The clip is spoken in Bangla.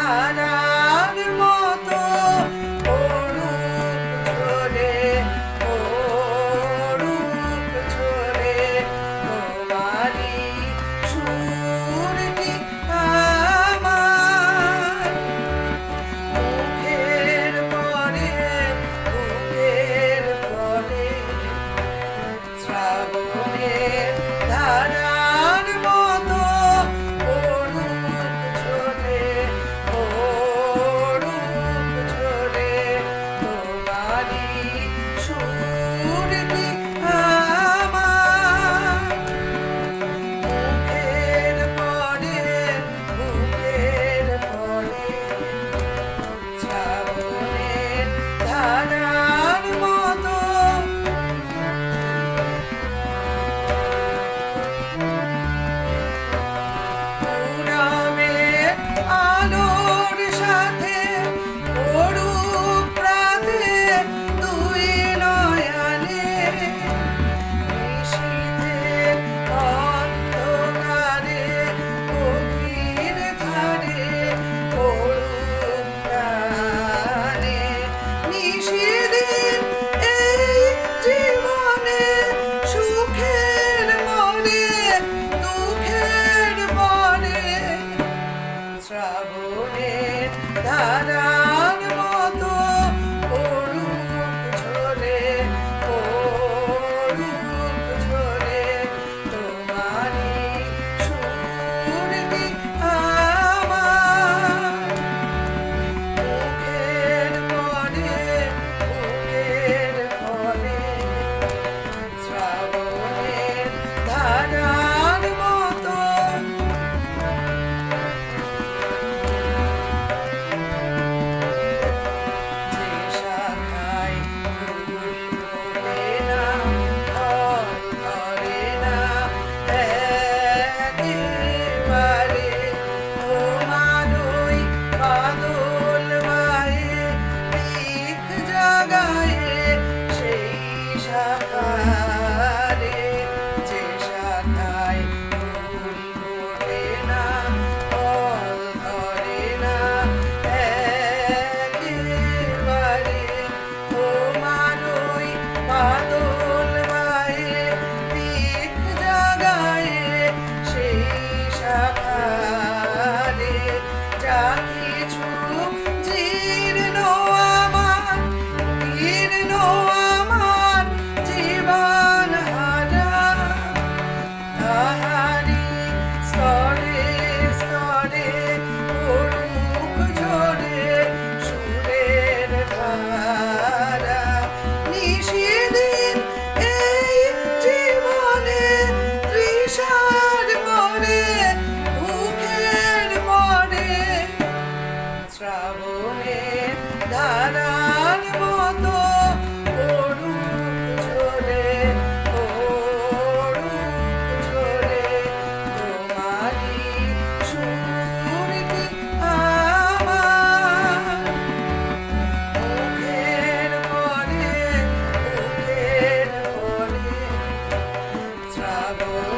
ধারার মতো অরূপ ঝরে, অরূপ ঝরে তোমারই সুরটি আমার মুখের পরে, বুকের পরে শ্রাবণের ধারার মতো অরূপ ঝরে, অরূপ ঝরে তোমারই সুরটি আমার মুখের পরে, বুকের পরে শ্রাবণের ধারার মতো পুরবের আলোর সাথে অরূপ রাতে দুই নয়নে নিশীথের অন্ধকারে গভীর ধারে অরূপ প্রাণে নিশিদিন এই জীবনে সুখের মনে দুঃখের পরে শ্রাবণের ধারার মতো অরূপ ঝরে, অরূপ ঝরে তোমারই সুরটি আমার মুখের পরে, বুকের পরে শ্রাবণের ধারার মতো যে শাখায় ফুল ফোটে না, ফল ধরে না একেবারে তোমার ওই বাদল বায়ে দিক জাগায়ে সেই শাখারে যে শাখায় ফুল ফোটে না, ফল ধরে না একেবারে তোমার ওই বাদল বায়ে দিক জাগায়ে সেই শাখারে যা কিছু জীর্ণ আমার, জীর্ণ আমার জীবন হারা তাহারি স্তরে স্তরে অরূপ ঝরে সুরের ধারা নিশিদিন এই জীবনে তৃষার পরে ভুখের পরে শ্রাবণের ধারার মতো অরূপ ঝরে, অরূপ ঝরে তোমারই সুরটি আমার মুখের পরে, বুকের পরে শ্রাবণ